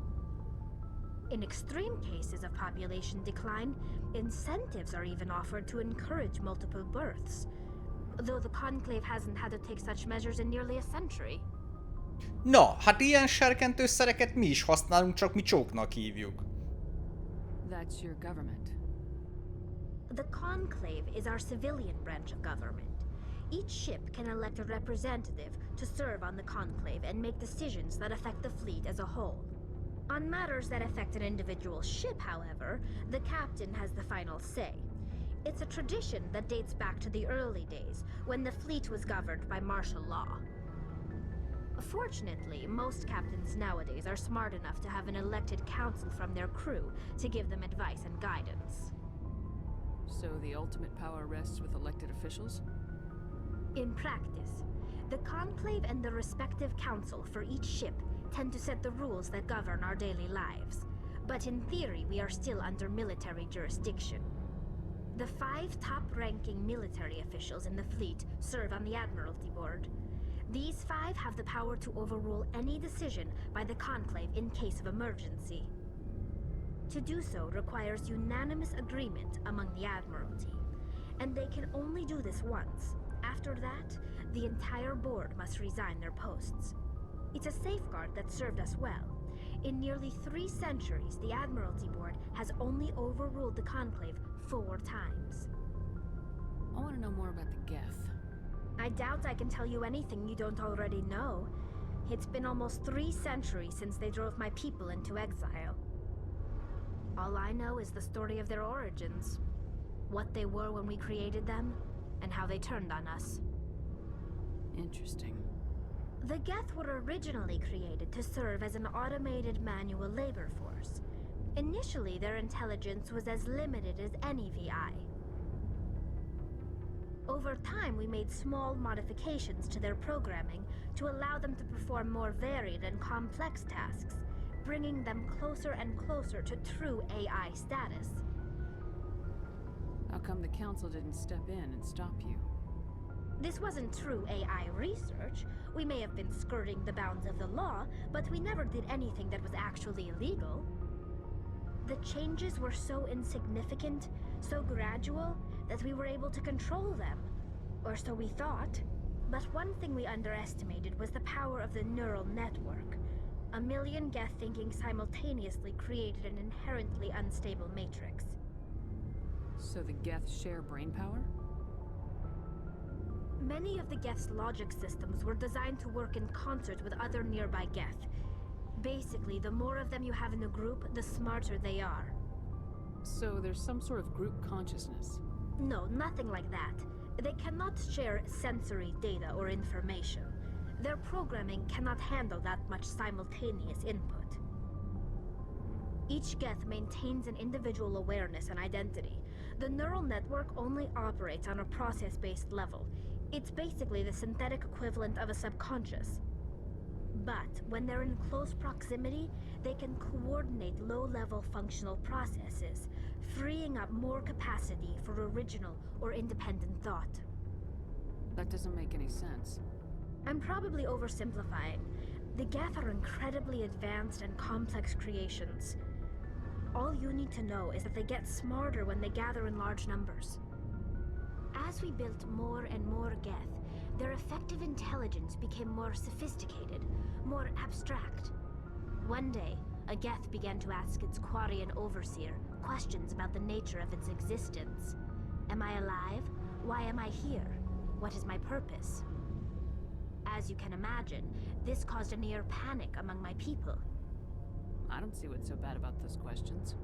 In extreme cases of population decline, incentives are even offered to encourage multiple births, though the Conclave hasn't had to take such measures in nearly a century. Na, hát ilyen serkentőszereket mi is használunk, csak mi csóknak hívjuk. That's your government. The Conclave is our civilian branch of government. Each ship can elect a representative to serve on the Conclave and make decisions that affect the fleet as a whole. On matters that affect an individual ship, however, the captain has the final say. It's a tradition that dates back to the early days, when the fleet was governed by martial law. Fortunately, most captains nowadays are smart enough to have an elected council from their crew to give them advice and guidance. So the ultimate power rests with elected officials? In practice, the conclave and the respective council for each ship tend to set the rules that govern our daily lives. But in theory, we are still under military jurisdiction. The 5 top-ranking military officials in the fleet serve on the Admiralty Board. These 5 have the power to overrule any decision by the conclave in case of emergency. To do so requires unanimous agreement among the Admiralty, and they can only do this once. After that, the entire board must resign their posts. It's a safeguard that served us well. In nearly 3 centuries, the Admiralty Board has only overruled the conclave 4 times. I want to know more about the Geth. I doubt I can tell you anything you don't already know. It's been almost 3 centuries since they drove my people into exile. All I know is the story of their origins, what they were when we created them, and how they turned on us. Interesting. The Geth were originally created to serve as an automated manual labor force. Initially, their intelligence was as limited as any VI. Over time, we made small modifications to their programming to allow them to perform more varied and complex tasks, bringing them closer and closer to true AI status. How come the council didn't step in and stop you? This wasn't true AI research. We may have been skirting the bounds of the law, but we never did anything that was actually illegal. The changes were so insignificant, so gradual, that we were able to control them. Or so we thought. But one thing we underestimated was the power of the neural network. A million Geth thinking simultaneously created an inherently unstable matrix. So the Geth share brainpower? Many of the Geth's logic systems were designed to work in concert with other nearby Geth. Basically, the more of them you have in a group, the smarter they are. So there's some sort of group consciousness? No, nothing like that. They cannot share sensory data or information. Their programming cannot handle that much simultaneous input. Each Geth maintains an individual awareness and identity. The neural network only operates on a process-based level. It's basically the synthetic equivalent of a subconscious. But when they're in close proximity, they can coordinate low-level functional processes, freeing up more capacity for original or independent thought. That doesn't make any sense. I'm probably oversimplifying. The Geth are incredibly advanced and complex creations. All you need to know is that they get smarter when they gather in large numbers. As we built more and more Geth, their effective intelligence became more sophisticated, more abstract. One day, a Geth began to ask its Quarian overseer questions about the nature of its existence. Am I alive? Why am I here? What is my purpose? As you can imagine, this caused a near panic among my people. I don't see what's so bad about those questions.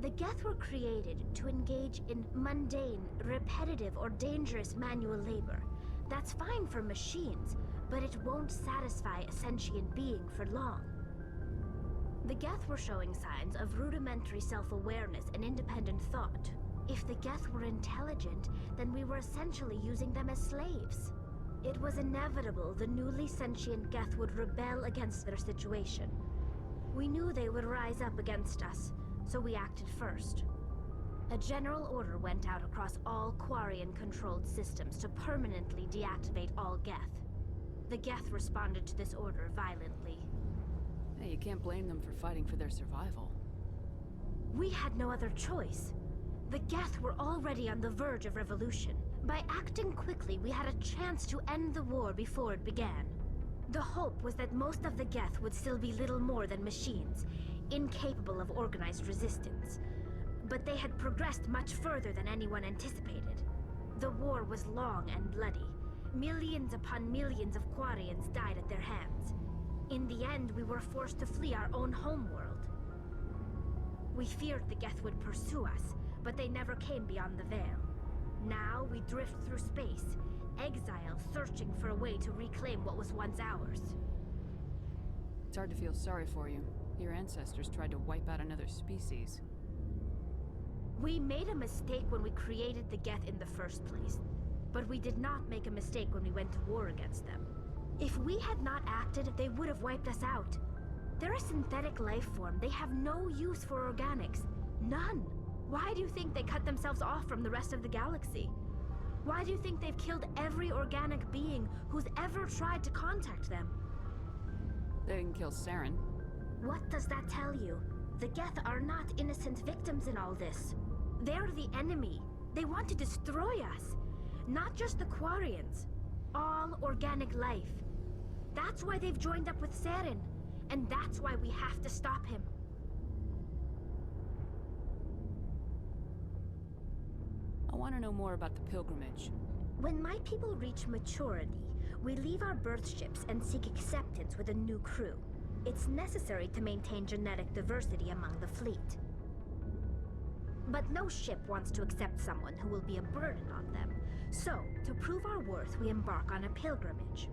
The Geth were created to engage in mundane, repetitive, or dangerous manual labor. That's fine for machines, but it won't satisfy a sentient being for long. The Geth were showing signs of rudimentary self-awareness and independent thought. If the Geth were intelligent, then we were essentially using them as slaves. It was inevitable the newly sentient Geth would rebel against their situation. We knew they would rise up against us, so we acted first. A general order went out across all Quarian-controlled systems to permanently deactivate all Geth. The Geth responded to this order violently. Hey, you can't blame them for fighting for their survival. We had no other choice. The Geth were already on the verge of revolution. By acting quickly, we had a chance to end the war before it began. The hope was that most of the Geth would still be little more than machines, incapable of organized resistance. But they had progressed much further than anyone anticipated. The war was long and bloody. Millions upon millions of Quarians died at their hands. In the end, we were forced to flee our own homeworld. We feared the Geth would pursue us, but they never came beyond the veil. Now we drift through space, exile, searching for a way to reclaim what was once ours. It's hard to feel sorry for you. Your ancestors tried to wipe out another species. We made a mistake when we created the Geth in the first place, but we did not make a mistake when we went to war against them. If we had not acted, they would have wiped us out. They're a synthetic life form. They have no use for organics. None. Why do you think they cut themselves off from the rest of the galaxy? Why do you think they've killed every organic being who's ever tried to contact them? They didn't kill Saren. What does that tell you? The Geth are not innocent victims in all this. They're the enemy. They want to destroy us. Not just the Quarians. All organic life. That's why they've joined up with Saren. And that's why we have to stop him. I want to know more about the pilgrimage. When my people reach maturity, we leave our birth ships and seek acceptance with a new crew. It's necessary to maintain genetic diversity among the fleet. But no ship wants to accept someone who will be a burden on them. So, to prove our worth, we embark on a pilgrimage.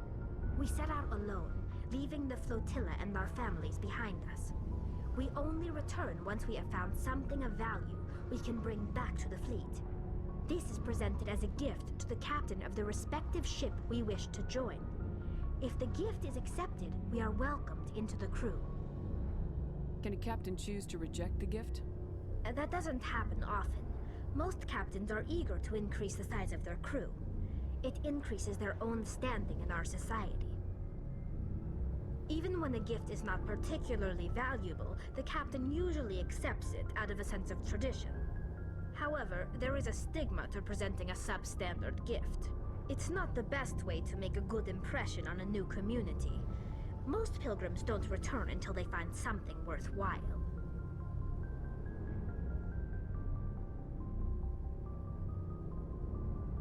We set out alone, leaving the flotilla and our families behind us. We only return once we have found something of value we can bring back to the fleet. This is presented as a gift to the captain of the respective ship we wish to join. If the gift is accepted, we are welcomed into the crew. Can a captain choose to reject the gift? That doesn't happen often. Most captains are eager to increase the size of their crew. It increases their own standing in our society. Even when a gift is not particularly valuable, the captain usually accepts it out of a sense of tradition. However, there is a stigma to presenting a substandard gift. It's not the best way to make a good impression on a new community. Most pilgrims don't return until they find something worthwhile.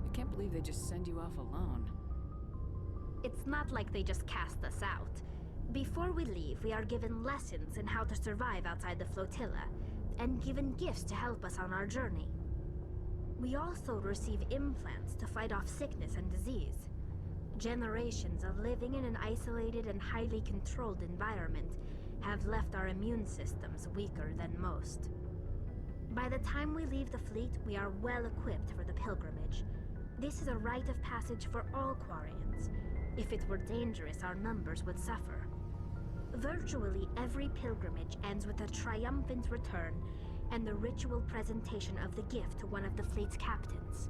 I can't believe they just send you off alone. It's not like they just cast us out. Before we leave, we are given lessons in how to survive outside the flotilla, and given gifts to help us on our journey. We also receive implants to fight off sickness and disease. Generations of living in an isolated and highly controlled environment have left our immune systems weaker than most. By the time we leave the fleet, we are well equipped for the pilgrimage. This is a rite of passage for all Quarians. If it were dangerous, our numbers would suffer. Virtually every pilgrimage ends with a triumphant return and the ritual presentation of the gift to one of the fleet's captains.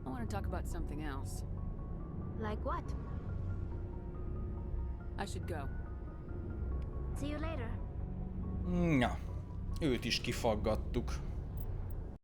I want to talk about something else. Like what? I should go. See you later. Na, őt is kifaggattuk.